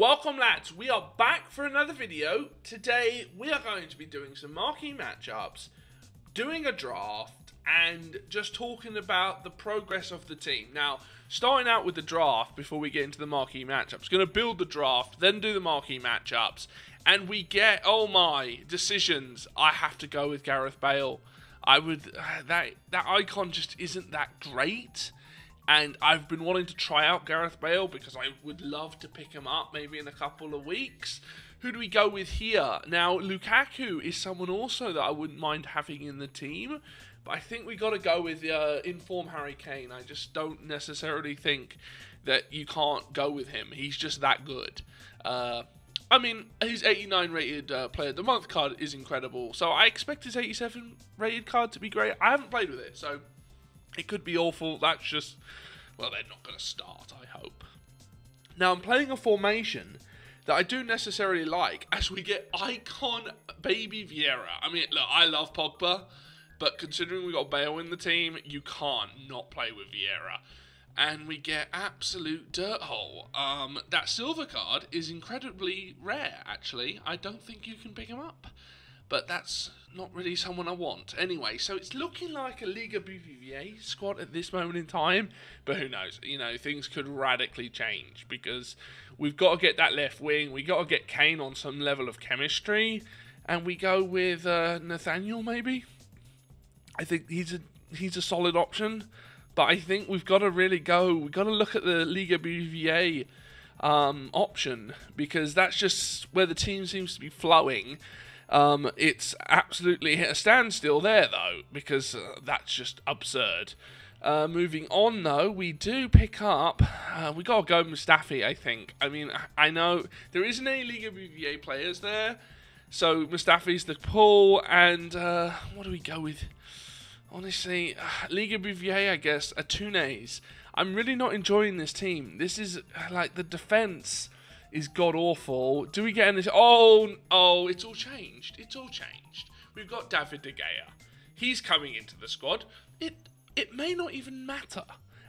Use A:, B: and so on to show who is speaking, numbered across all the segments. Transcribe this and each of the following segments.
A: Welcome lads, we are back for another video. Today we are going to be doing some marquee matchups, doing a draft, and just talking about the progress of the team. Now, starting out with the draft before we get into the marquee matchups, going to build the draft, then do the marquee matchups, and we get, oh my, decisions. I have to go with Gareth Bale. That icon just isn't that great. And I've been wanting to try out Gareth Bale because I would love to pick him up maybe in a couple of weeks. Who do we go with here? Now, Lukaku is someone also that I wouldn't mind having in the team. But I think we got to go with in-form Harry Kane. I just don't necessarily think that you can't go with him. He's just that good. I mean, his 89 rated Player of the Month card is incredible. So I expect his 87 rated card to be great. I haven't played with it, so it could be awful. That's just, well, they're not going to start, I hope. Now, I'm playing a formation that I do necessarily like as we get icon baby Vieira. I mean, look, I love Pogba, but considering we got Bale in the team, you can't not play with Vieira. And we get absolute dirt hole. That silver card is incredibly rare, actually. I don't think you can pick him up. But that's not really someone I want. Anyway, so it's looking like a Liga BBVA squad at this moment in time. But who knows? You know, things could radically change. Because we've got to get that left wing. We've got to get Kane on some level of chemistry. And we go with Nathaniel, maybe? I think he's a solid option. But I think we've got to really go. We've got to look at the Liga BBVA option. Because that's just where the team seems to be flowing. It's absolutely hit a standstill there, though, because that's just absurd. Moving on, though, we do pick up, we got to go Mustafi, I think. I mean, I know there isn't any Liga BBVA players there, so Mustafi's the pull, and what do we go with? Honestly, Liga BBVA, I guess, Tunes. I'm really not enjoying this team. This is, like, the defense is god-awful. Do we get any... Oh, it's all changed. It's all changed. We've got David De Gea. He's coming into the squad. It may not even matter,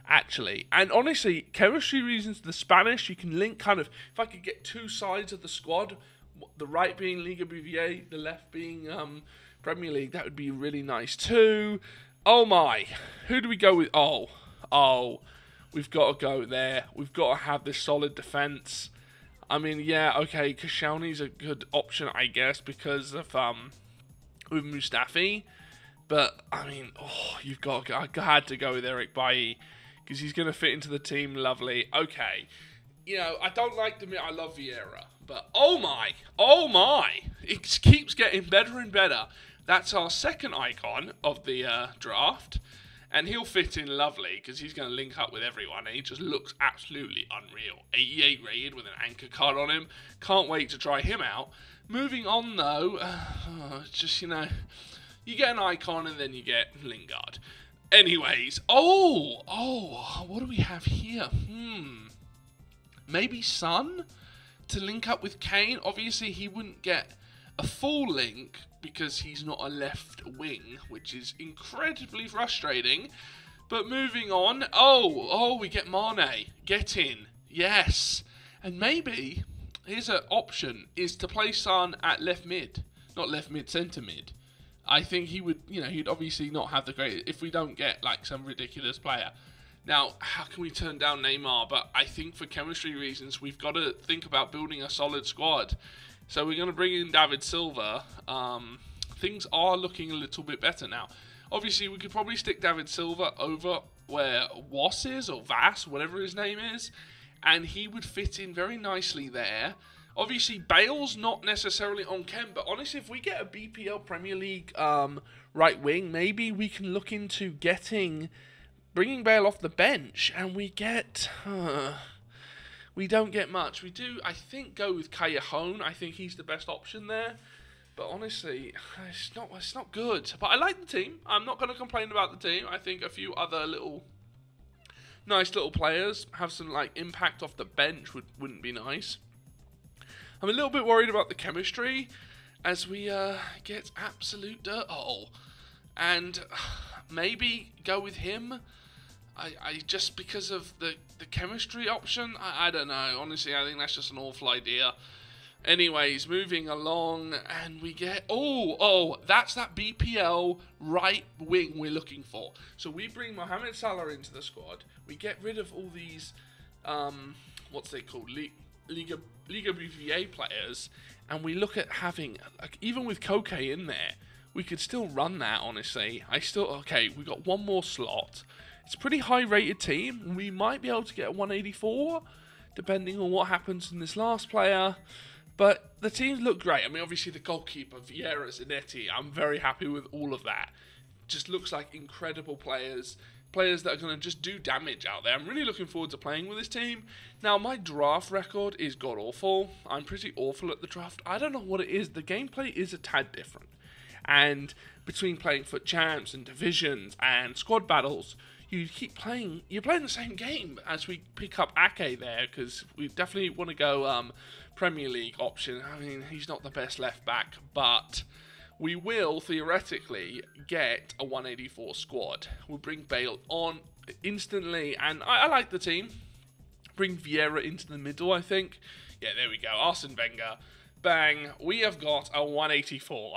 A: actually. And honestly, chemistry reasons, the Spanish, you can link kind of... If I could get two sides of the squad, the right being Liga BBVA, the left being Premier League, that would be really nice too. Oh my. Who do we go with? Oh. We've got to go there. We've got to have this solid defence. I mean, yeah, okay, Koscielny's a good option, I guess, because of, with Mustafi. But, I mean, you've got to go. I had to go with Eric Bailly, because he's going to fit into the team lovely. Okay. You know, I don't like to admit I love Vieira, but oh my, it keeps getting better and better. That's our second icon of the draft. And he'll fit in lovely because he's going to link up with everyone. And he just looks absolutely unreal. 88 rated with an anchor card on him. Can't wait to try him out. Moving on, though, it's just, you know, you get an icon and then you get Lingard. Anyways, what do we have here? Maybe Son to link up with Kane. Obviously, he wouldn't get a full link because he's not a left wing, which is incredibly frustrating. But moving on, we get Mane. Get in. Yes. And maybe his option is to play Son at left mid. Not left mid, centre mid. I think he would, you know, he'd obviously not have the great, if we don't get like some ridiculous player. Now, how can we turn down Neymar? But I think for chemistry reasons, we've got to think about building a solid squad. So we're going to bring in David Silva. Things are looking a little bit better now. Obviously, we could probably stick David Silva over where Was is, or Vas, whatever his name is. And he would fit in very nicely there. Obviously, Bale's not necessarily on chem, but honestly, if we get a BPL Premier League right wing, maybe we can look into bringing Bale off the bench, and we get... we don't get much. We do, I think, go with Callejon. I think he's the best option there. But honestly, it's not good. But I like the team. I'm not going to complain about the team. I think a few other nice little players have some like impact off the bench wouldn't be nice. I'm a little bit worried about the chemistry as we get absolute dirt hole. And maybe go with him. I just because of the chemistry option, I don't know. Honestly, I think that's just an awful idea. Anyways, moving along, and we get that's that BPL right wing we're looking for. So we bring Mohamed Salah into the squad. We get rid of all these what's they called Liga BVA players, and we look at having, like, even with Koke in there, we could still run that. Honestly, we got one more slot. It's a pretty high rated team. We might be able to get a 184 depending on what happens in this last player. But the teams look great. I mean, obviously the goalkeeper, Vieira, Zanetti, I'm very happy with all of that. Just looks like incredible players that are going to just do damage out there. I'm really looking forward to playing with this team. Now, my draft record is god-awful. I'm pretty awful at the draft. I don't know what it is. The gameplay is a tad different. And between playing FUT Champs and Divisions and Squad Battles, you're playing the same game as we pick up Ake there, because we definitely want to go Premier League option. I mean, he's not the best left back, but we will theoretically get a 184 squad. We'll bring Bale on instantly, and I like the team. Bring Vieira into the middle, I think. Yeah, there we go. Arsene Wenger. Bang. We have got a 184.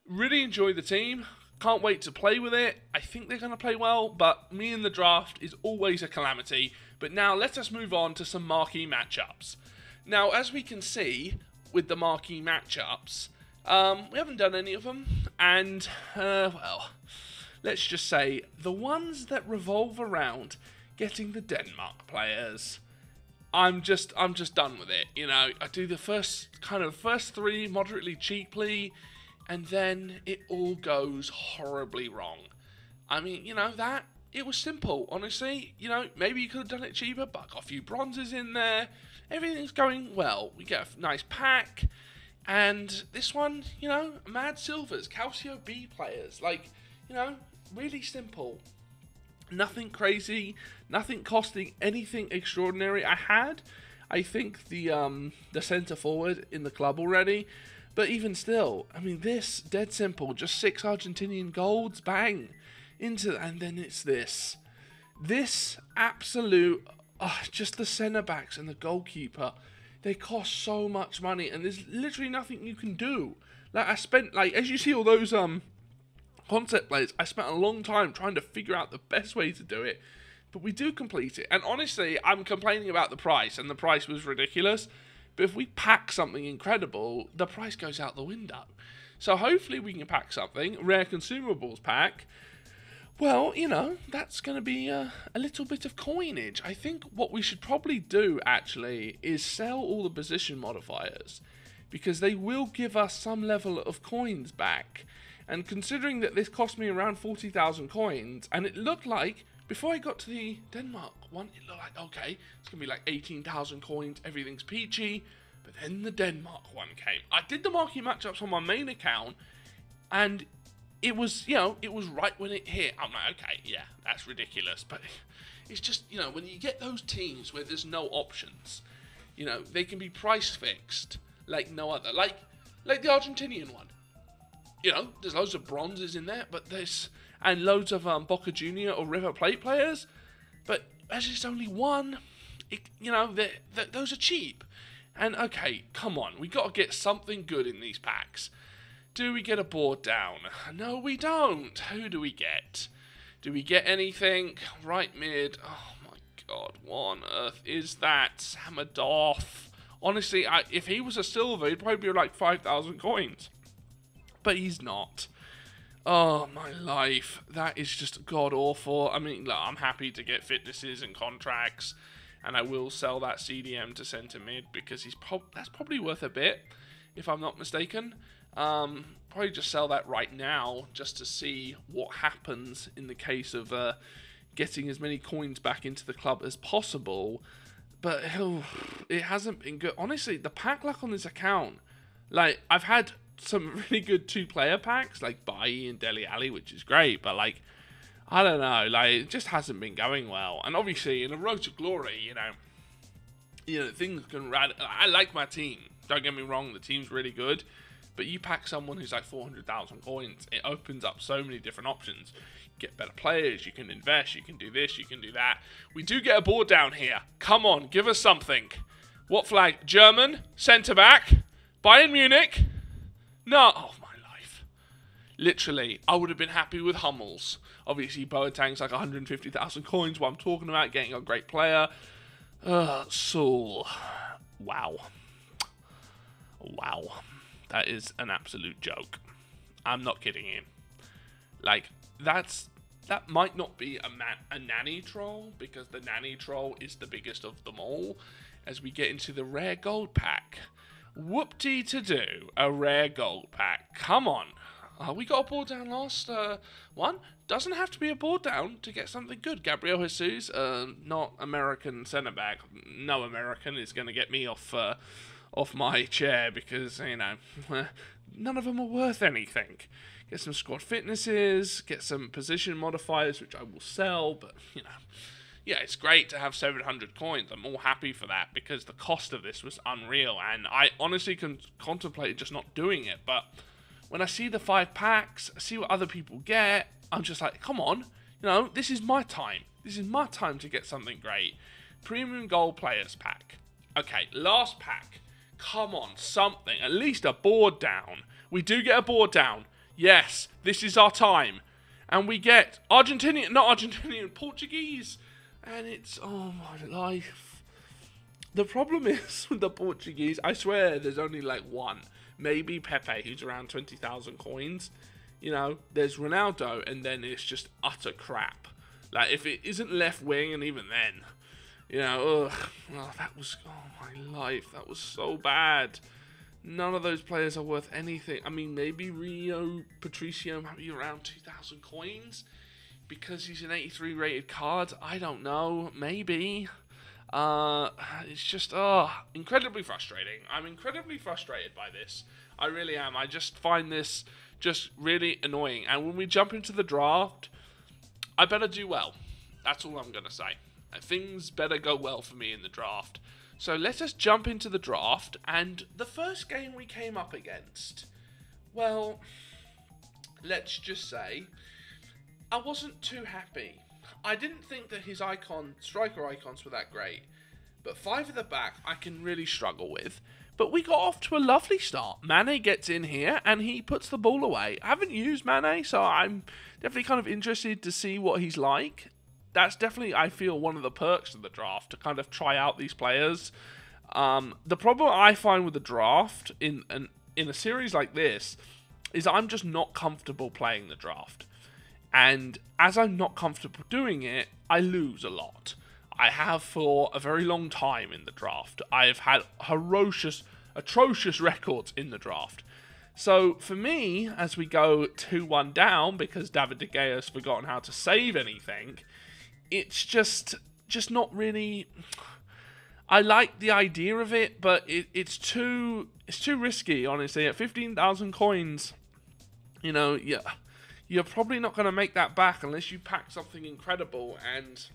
A: Really enjoy the team. Can't wait to play with it. I think they're going to play well, but me in the draft is always a calamity. But now let us move on to some marquee matchups. Now, as we can see with the marquee matchups, we haven't done any of them, and, well, let's just say the ones that revolve around getting the Denmark players, I'm just done with it. You know, I do the first three moderately cheaply, and then it all goes horribly wrong. I mean, you know, it was simple, honestly. You know, maybe you could have done it cheaper, but got a few bronzes in there. Everything's going well. We get a nice pack. And this one, you know, Mad Silvers, Calcio B players. Like, you know, really simple. Nothing crazy. Nothing costing anything extraordinary. I think the centre forward in the club already. But even still, I mean, this, dead simple, just 6 Argentinian golds, bang, and then it's this. This absolute, just the centre-backs and the goalkeeper, they cost so much money, and there's literally nothing you can do. Like, as you see all those, concept players, I spent a long time trying to figure out the best way to do it, but we do complete it. And honestly, I'm complaining about the price, and the price was ridiculous. But if we pack something incredible, the price goes out the window. So hopefully we can pack something, rare consumables pack. Well, you know, that's going to be a little bit of coinage. I think what we should probably do, actually, is sell all the position modifiers, because they will give us some level of coins back. And considering that this cost me around 40,000 coins, and it looked like, before I got to the Denmark one, it looked like, okay, it's going to be like 18,000 coins, everything's peachy. But then the Denmark one came. I did the marquee matchups on my main account, and it was, you know, it was right when it hit. I'm like, okay, yeah, that's ridiculous. But it's just, you know, when you get those teams where there's no options, you know, they can be price fixed like no other. Like the Argentinian one. You know, there's loads of bronzes in there, but and loads of Boca Junior or River Plate players, but as it's only one, you know, those are cheap. And okay, come on, we got to get something good in these packs. Do we get a board down? No, we don't. Who do we get? Do we get anything? Right mid. Oh my god, what on earth is that? Samadov. Honestly, if he was a silver, he'd probably be like 5,000 coins. But he's not. Oh, my life. That is just god-awful. I mean, look, I'm happy to get fitnesses and contracts, and I will sell that CDM to centre mid, because that's probably worth a bit, if I'm not mistaken. Probably just sell that right now, just to see what happens in the case of getting as many coins back into the club as possible. But it hasn't been good. Honestly, the pack luck on this account, like, I've had some really good 2-player packs, like Bailly and Dele Alli, which is great, but, like, I don't know, like, it just hasn't been going well. And obviously, in a road to glory, you know, things can I like my team, don't get me wrong, the team's really good, But you pack someone who's like 400,000 coins, it opens up so many different options. You get better players, you can invest, you can do this, you can do that. We do get a board down here. Come on, give us something. What flag? German? Centre-back? Bayern Munich? No. Oh, my life. Literally, I would have been happy with Hummels. Obviously, Boateng's like 150,000 coins. What I'm talking about, getting a great player. Saul. Wow. Wow. That is an absolute joke. I'm not kidding you. Like, that might not be a nanny troll, because the nanny troll is the biggest of them all. As we get into the rare gold pack. Whoop-dee-to-do, a rare gold pack. Come on. We got a board down last one. Doesn't have to be a board down to get something good. Gabriel Jesus, not American centre-back. No American is going to get me off my chair, because, you know, none of them are worth anything. Get some squad fitnesses, get some position modifiers, which I will sell, but, you know, yeah, it's great to have 700 coins. I'm all happy for that, because the cost of this was unreal, and I honestly contemplated just not doing it, but when I see the 5 packs, I see what other people get, I'm just like, come on, you know, this is my time. This is my time to get something great. Premium Gold Players pack. Okay, last pack. Come on, something. At least a board down. We do get a board down. Yes, this is our time. And we get Portuguese. And it's, oh my life. The problem is with the Portuguese, I swear there's only like one. Maybe Pepe, who's around 20,000 coins. You know, there's Ronaldo, and then it's just utter crap. Like, if it isn't left wing, and even then, you know, that was, oh my life, that was so bad. None of those players are worth anything. I mean, maybe Rio Patricio might be around 2,000 coins, because he's an 83 rated card. I don't know, maybe. It's just, incredibly frustrating. I'm incredibly frustrated by this. I really am. I just find this just really annoying. And when we jump into the draft, I better do well. That's all I'm going to say. Things better go well for me in the draft. So let us jump into the draft. And the first game we came up against, well, let's just say, I wasn't too happy. I didn't think that his striker icons were that great. But 5 at the back, I can really struggle with. But we got off to a lovely start. Mane gets in here, and he puts the ball away. I haven't used Mane, so I'm definitely kind of interested to see what he's like. That's definitely, I feel, one of the perks of the draft, to kind of try out these players. The problem I find with the draft, in a series like this, is I'm just not comfortable playing the draft. And as I'm not comfortable doing it, I lose a lot. I have for a very long time in the draft. I've had atrocious records in the draft. So for me, as we go 2-1 down, because David De Gea has forgotten how to save anything, it's just not really. I like the idea of it, but it's too risky, honestly. At 15,000 coins, you know, you're probably not going to make that back unless you pack something incredible. And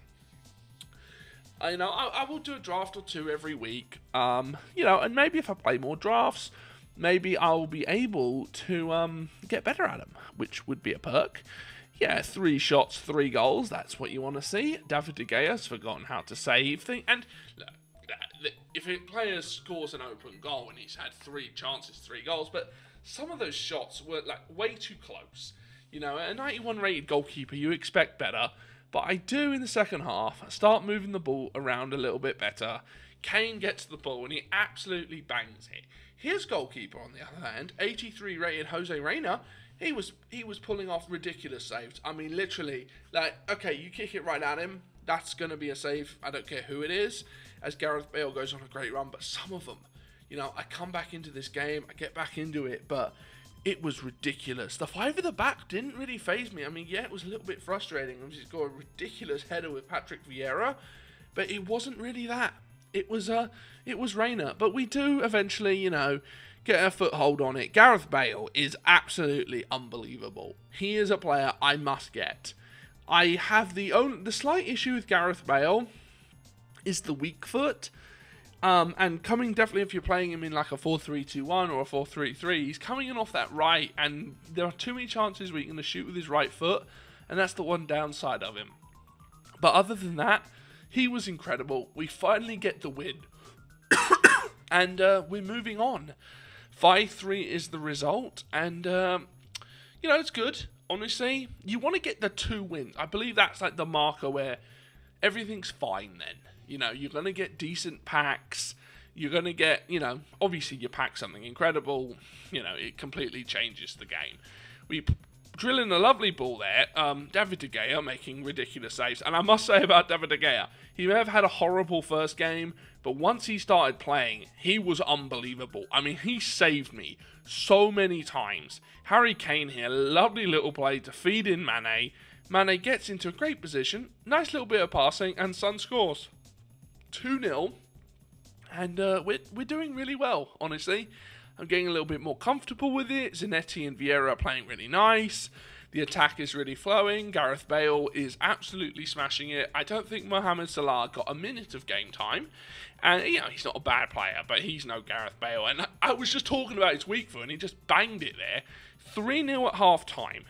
A: you know, I will do a draft or 2 every week. You know, and maybe if I play more drafts, maybe I'll be able to get better at them, which would be a perk. Yeah, 3 shots, 3 goals. That's what you want to see. David De Gea has forgotten how to save things. And look, if a player scores an open goal and he's had 3 chances, 3 goals, but some of those shots were like way too close. You know, a 91 rated goalkeeper, you expect better. But I do in the second half start moving the ball around a little bit better. Kane gets the ball and he absolutely bangs it. His goalkeeper, on the other hand, 83 rated Jose Reina, he was pulling off ridiculous saves. I mean, literally, like, okay, you kick it right at him, that's going to be a save. I don't care who it is, as Gareth Bale goes on a great run. But some of them, you know, I come back into this game, I get back into it, but it was ridiculous. The 5 at the back didn't really faze me. I mean, yeah, it was a little bit frustrating. He's got a ridiculous header with Patrick Vieira, but it wasn't really that. It was Reina. But we do eventually, you know, get a foothold on it. Gareth Bale is absolutely unbelievable. He is a player I must get. I have the slight issue with Gareth Bale is the weak foot. And coming definitely if you're playing him in like a 4-3-2-1 or a 4-3-3, he's coming in off that right, and there are too many chances where he's going to shoot with his right foot, and that's the one downside of him. But other than that, he was incredible. We finally get the win. And we're moving on. 5-3 is the result, and you know, it's good. Honestly, you want to get the 2 wins. I believe that's like the marker where everything's fine then. You know, you're going to get decent packs. You're going to get, you know, obviously you pack something incredible. You know, it completely changes the game. We drill in a lovely ball there. David De Gea making ridiculous saves. And I must say about David De Gea, he may have had a horrible first game, but once he started playing, he was unbelievable. I mean, he saved me so many times. Harry Kane here, lovely little play to feed in Mane. Mane gets into a great position, nice little bit of passing, and Son scores. 2-0, and we're doing really well, honestly. I'm getting a little bit more comfortable with it. Zanetti and Vieira are playing really nice. The attack is really flowing. Gareth Bale is absolutely smashing it. I don't think Mohamed Salah got a minute of game time. And, you know, he's not a bad player, but he's no Gareth Bale. And I was just talking about his weak foot, and he just banged it there. 3-0 at half-time.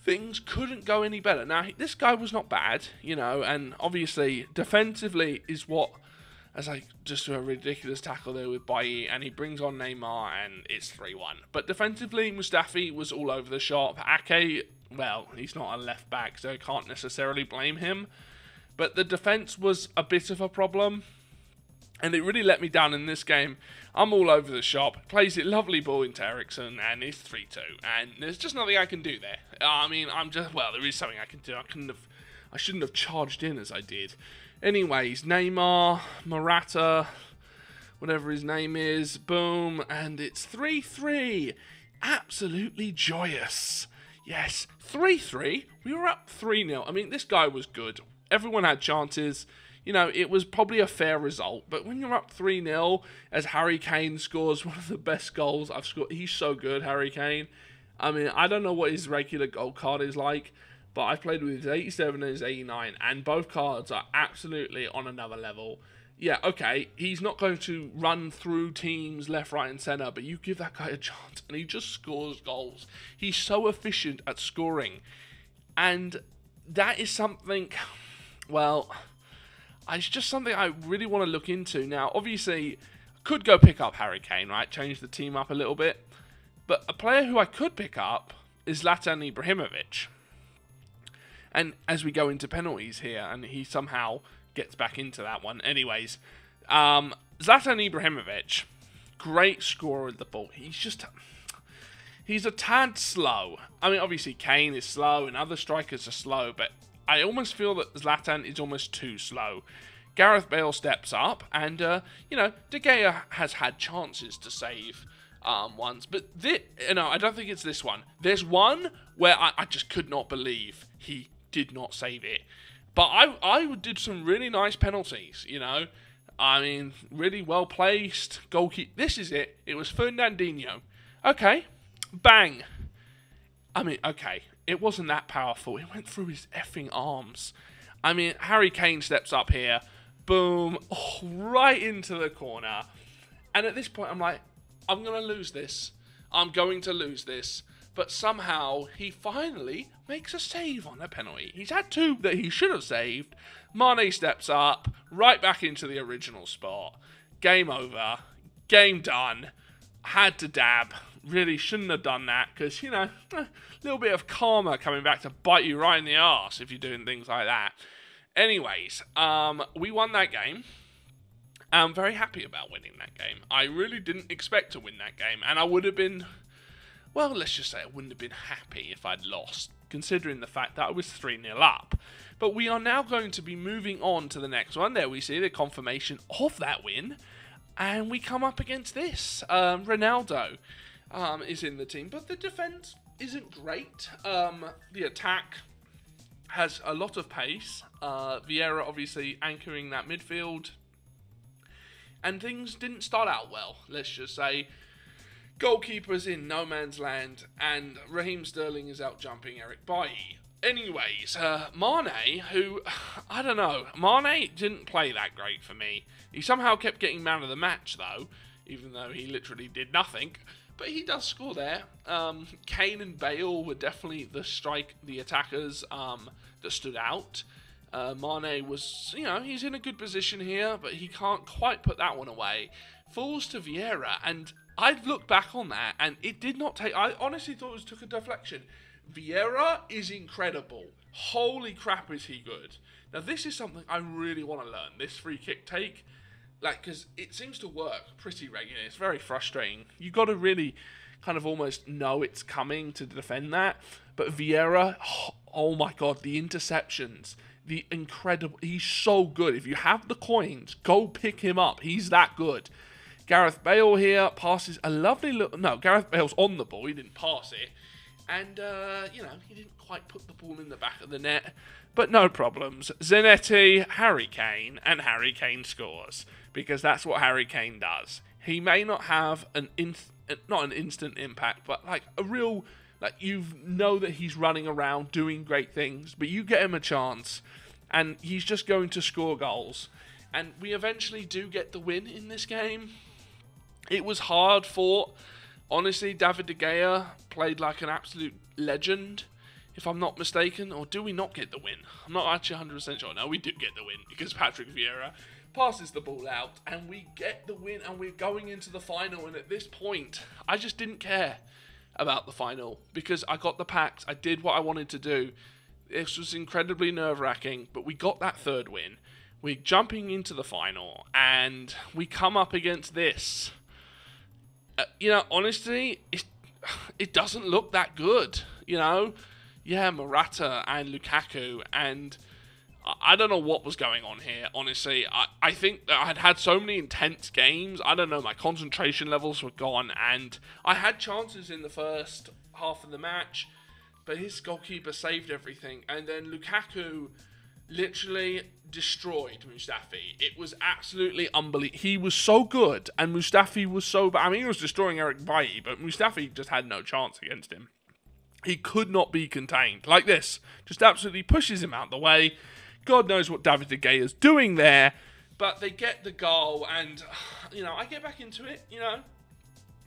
A: Things couldn't go any better. Now, this guy was not bad, you know, and obviously, defensively is what, as I just do a ridiculous tackle there with Bailly, and he brings on Neymar, and it's 3-1. But defensively, Mustafi was all over the shop. Ake, well, he's not a left back, so I can't necessarily blame him. But the defense was a bit of a problem, and it really let me down in this game. I'm all over the shop, plays it lovely ball into Eriksen, and it's 3-2. And there's just nothing I can do there. I mean, well, there is something I can do. I shouldn't have charged in as I did. Anyways, Neymar, Morata, whatever his name is, boom, and it's 3-3. Absolutely joyous. Yes, 3-3. We were up 3-0. I mean, this guy was good. Everyone had chances. You know, it was probably a fair result. But when you're up 3-0, as Harry Kane scores one of the best goals I've scored. He's so good, Harry Kane. I mean, I don't know what his regular goal card is like, but I've played with his 87 and his 89, and both cards are absolutely on another level. Yeah, okay, he's not going to run through teams left, right, and centre, but you give that guy a chance, and he just scores goals. He's so efficient at scoring. And that is something, well, it's just something I really want to look into. Now, obviously, I could go pick up Harry Kane, right? Change the team up a little bit. But a player who I could pick up is Zlatan Ibrahimovic. And as we go into penalties here, and he somehow gets back into that one. Anyways, Zlatan Ibrahimovic, great scorer with the ball. He's a tad slow. I mean, obviously, Kane is slow, and other strikers are slow, but I almost feel that Zlatan is almost too slow. Gareth Bale steps up, and, you know, De Gea has had chances to save once. But, I don't think it's this one. There's one where I just could not believe he did not save it. But I did some really nice penalties, you know. I mean, really well placed. Goalkeeper. This is it. It was Fernandinho. Okay. Bang. I mean, okay. It wasn't that powerful. It went through his effing arms. I mean, Harry Kane steps up here. Boom. Oh, right into the corner. And at this point, I'm like, I'm going to lose this. I'm going to lose this. But somehow, he finally makes a save on a penalty. He's had two that he should have saved. Mane steps up, right back into the original spot. Game over. Game done. Had to dab. Really shouldn't have done that, because, you know, a little bit of karma coming back to bite you right in the arse if you're doing things like that. Anyways, we won that game. I'm very happy about winning that game. I really didn't expect to win that game, and I would have been, well, let's just say I wouldn't have been happy if I'd lost, considering the fact that I was 3-0 up. But we are now going to be moving on to the next one. There we see the confirmation of that win, and we come up against this. Ronaldo is in the team, but the defense isn't great. The attack has a lot of pace. Vieira obviously anchoring that midfield. And things didn't start out well, let's just say. Goalkeeper's in no man's land, and Raheem Sterling is out jumping Eric Bailly. Anyways, Mane, who, I don't know, Mane didn't play that great for me. He somehow kept getting man of the match, though, even though he literally did nothing. But he does score there. Kane and Bale were definitely the attackers that stood out. Mane was, he's in a good position here, but he can't quite put that one away. Falls to Vieira, and I'd look back on that, and it did not take... I honestly thought it took a deflection. Vieira is incredible. Holy crap, is he good. Now, this is something I really want to learn, this free kick take. Because it seems to work pretty regularly. It's very frustrating. You got to really kind of almost know it's coming to defend that. But Vieira, oh my God, the interceptions, the incredible... He's so good. If you have the coins, go pick him up. He's that good. Gareth Bale here passes a lovely little... No, Gareth Bale's on the ball. He didn't pass it. And, he didn't quite put the ball in the back of the net. But no problems. Zanetti, Harry Kane, and Harry Kane scores. Because that's what Harry Kane does. He may not have not an instant impact, but like a real... Like, you know that he's running around doing great things, but you get him a chance, and he's just going to score goals. And we eventually do get the win in this game. It was hard fought. Honestly, David De Gea played like an absolute legend, if I'm not mistaken. Or do we not get the win? I'm not actually 100% sure. No, we do get the win, because Patrick Vieira passes the ball out, and we get the win, and we're going into the final. And at this point, I just didn't care about the final, because I got the packs. I did what I wanted to do. This was incredibly nerve-wracking, but we got that third win. We're jumping into the final, and we come up against this. Honestly, it doesn't look that good, Yeah, Morata and Lukaku, and I don't know what was going on here, honestly. I think that I had had so many intense games. I don't know, my concentration levels were gone, and I had chances in the first half of the match, but his goalkeeper saved everything. And then Lukaku literally destroyed Mustafi. It was absolutely unbelievable. He was so good, and Mustafi was so bad. I mean, he was destroying Eric Bailly, but Mustafi just had no chance against him. He could not be contained. Like this. Just absolutely pushes him out the way. God knows what David De Gea is doing there, but they get the goal, and, I get back into it,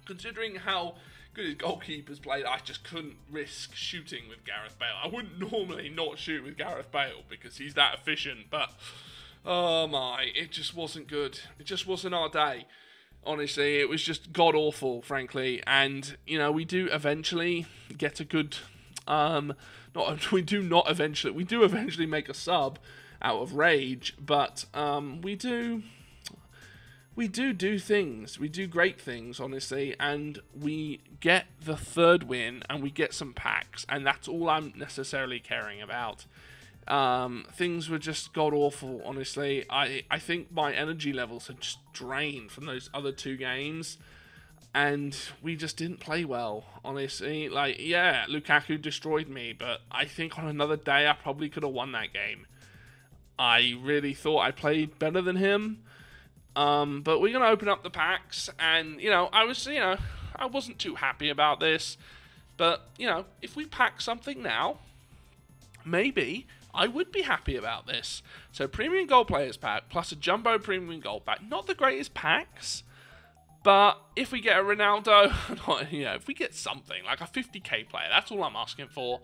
A: considering how good his goalkeepers played. I just couldn't risk shooting with Gareth Bale. I wouldn't normally not shoot with Gareth Bale, because he's that efficient, but, oh my, it just wasn't good. It just wasn't our day. Honestly, it was just god-awful, frankly, and, we do eventually get a good... we do eventually make a sub out of rage, but we do things. We do great things, honestly, and we get the third win, and we get some packs, and that's all I'm necessarily caring about. Things were just god-awful, honestly. I think my energy levels had just drained from those other two games, and we just didn't play well, honestly. Like, yeah, Lukaku destroyed me, but I think on another day I probably could have won that game. I really thought I played better than him. But we're going to open up the packs, and, I wasn't too happy about this. But, if we pack something now, maybe I would be happy about this. So, Premium Gold Players Pack, plus a Jumbo Premium Gold Pack. Not the greatest packs, but if we get a Ronaldo, if we get something, like a 50k player, that's all I'm asking for.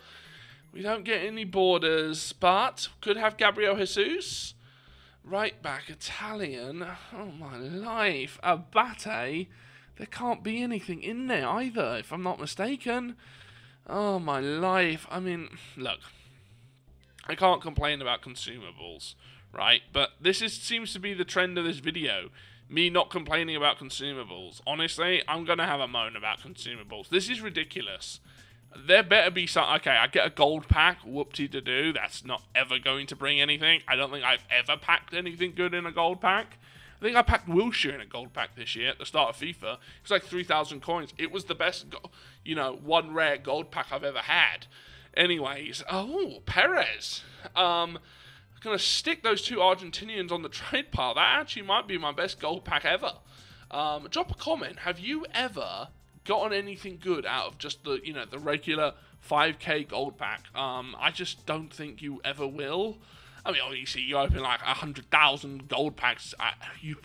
A: We don't get any borders, but could have Gabriel Jesus. Right back, Italian. Oh my life. Abate. There can't be anything in there either, if I'm not mistaken. Oh my life. I mean, look. I can't complain about consumables, right? But this seems to be the trend of this video. Me not complaining about consumables. Honestly, I'm going to have a moan about consumables. This is ridiculous. There better be some... Okay, I get a gold pack. Whoop-de-doo. That's not ever going to bring anything. I don't think I've ever packed anything good in a gold pack. I think I packed Wilshere in a gold pack this year at the start of FIFA. It was like 3,000 coins. It was the best, one rare gold pack I've ever had. Anyways, oh, Perez. I'm going to stick those two Argentinians on the trade pile. That actually might be my best gold pack ever. Drop a comment. Have you ever gotten anything good out of just the, the regular 5k gold pack. I just don't think you ever will. I mean, obviously, you open like 100,000 gold packs, you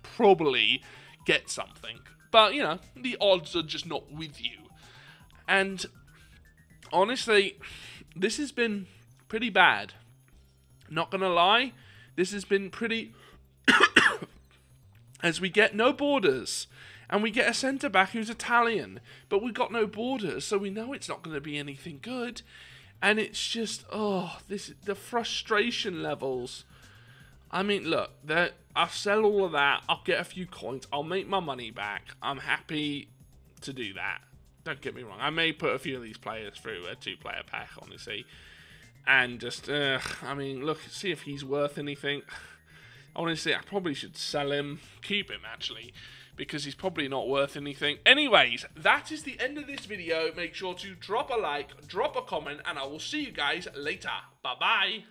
A: probably get something. But, you know, the odds are just not with you. And, honestly, this has been pretty bad. Not gonna lie, this has been pretty... As we get no borders, and we get a centre-back who's Italian, but we've got no borders, so we know it's not going to be anything good. And it's just, the frustration levels. I mean, look, I'll sell all of that, I'll get a few coins, I'll make my money back. I'm happy to do that. Don't get me wrong, I may put a few of these players through a 2-player pack, honestly. And just, I mean, look, see if he's worth anything. Honestly, I probably should sell him, keep him actually, because he's probably not worth anything. Anyways, that is the end of this video. Make sure to drop a like, drop a comment, and I will see you guys later. Bye-bye.